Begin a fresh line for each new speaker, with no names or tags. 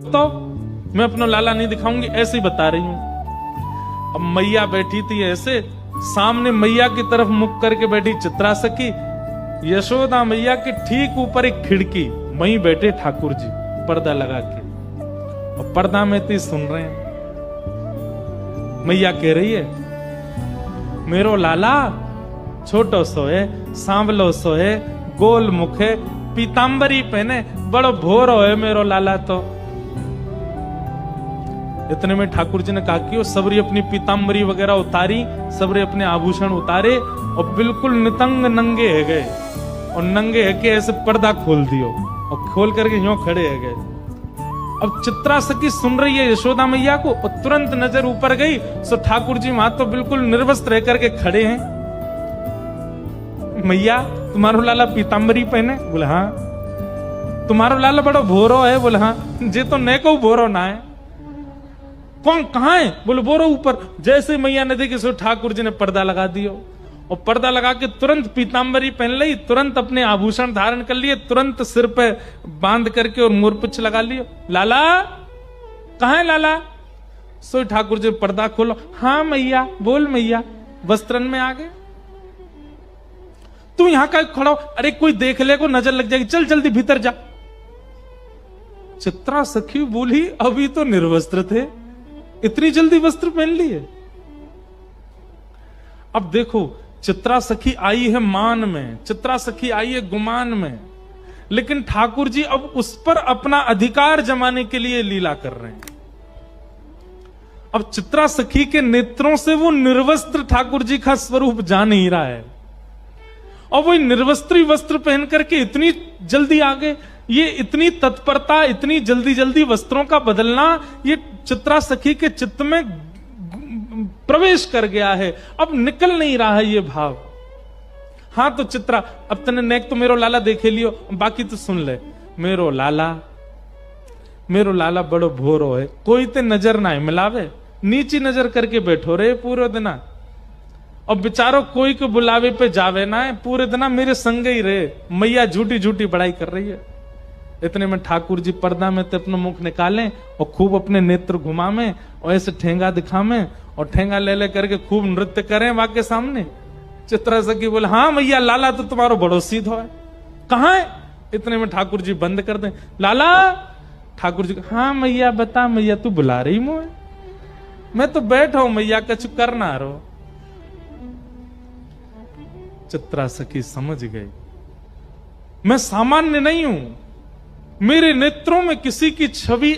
तो मैं अपना लाला नहीं दिखाऊंगी, ऐसे ही बता रही हूं। अब मैया बैठी थी ऐसे, सामने मैया की तरफ मुख करके बैठी चित्रा सखी, यशोदा मैया के ठीक ऊपर एक खिड़की, वहीं बैठे ठाकुर जी पर्दा लगा के, और पर्दा में तो सुन रहे हैं। मैया कह रही है, मेरो लाला छोटो सो है, सांवलो सो है, गोल मुख है, पीतांबरी पहने, बड़ो भोरो है मेरो लाला। तो इतने में ठाकुर जी ने कहा कि वो सबरी अपनी पीतांबरी वगैरह उतारी, सबरे अपने आभूषण उतारे और बिल्कुल नितंग नंगे है गए, और नंगे है के ऐसे पर्दा खोल दियो और खोल करके यूं खड़े है गए। अब चित्रा सखी सुन रही है यशोदा मैया को, और तुरंत नजर ऊपर गई, सो ठाकुर जी वहां तो बिल्कुल निर्वस्त्र रह करके खड़े हैं। मैया तुम्हारो लाला पीतांबरी पहने? बोले हाँ। तुम्हारो लाला बड़ा भोरो है? बोले हाँ। जे तो ने को भोरो ना है। कौन कहाँ है? बोले बोरो ऊपर। जैसे मैया ने देखी सो ठाकुर जी ने पर्दा लगा दियो, और पर्दा लगा के तुरंत पीतांबरी पहन ली, तुरंत अपने आभूषण धारण कर लिए, तुरंत सिर पे बांध करके और मोरपिछ लगा लियो। लाला कहाँ है लाला? सो ठाकुर जी पर्दा खोलो। हाँ मैया। बोल मैया। वस्त्रन में आ गए। तू यहां का खड़ा हो? अरे कोई देख ले को नजर लग जाएगी, चल जल्दी भीतर जा। चित्रा सखी बोली अभी तो निर्वस्त्र थे, इतनी जल्दी वस्त्र पहन लिए? अब देखो, चित्रा सखी आई है मान में, चित्रा सखी आई है गुमान में, लेकिन ठाकुर जी अब उस पर अपना अधिकार जमाने के लिए लीला कर रहे हैं। अब चित्रा सखी के नेत्रों से वो निर्वस्त्र ठाकुर जी का स्वरूप जा नहीं रहा है, और वो निर्वस्त्री वस्त्र पहन करके इतनी जल्दी आ गए। ये इतनी तत्परता, इतनी जल्दी जल्दी वस्त्रों का बदलना, ये चित्रा सखी के चित्त में प्रवेश कर गया है, अब निकल नहीं रहा है ये भाव। हाँ तो चित्रा, अब तने नेक तो मेरो लाला देखे लियो, बाकी तो सुन ले। मेरो लाला बड़ो भोरो है, कोई ते नजर ना है मिलावे, नीची नजर करके बैठो रे पूरे दिना, और बेचारो कोई को बुलावे पे जावे ना है, पूरे दिना मेरे संग ही रहे। मैया झूठी झूठी बड़ाई कर रही है। इतने में ठाकुर जी पर्दा में तो अपना मुख निकालें और खूब अपने नेत्र घुमावें और ऐसे ठेंगा दिखावें, और ठेंगा ले ले करके खूब नृत्य करें वहां के सामने। चित्रा सखी बोले हाँ मैया, लाला तो तुम्हारो बड़ो सीधो है, कहाँ है? इतने में ठाकुर जी बंद कर दें। लाला। ठाकुर जी हाँ मैया बता मैया, तू बुला रही मुझे? मैं तो बैठा हूं मैया, कछु करना रो। चित्रा सखी समझ गई, मैं सामान्य नहीं हूं, मेरे नेत्रों में किसी की छवि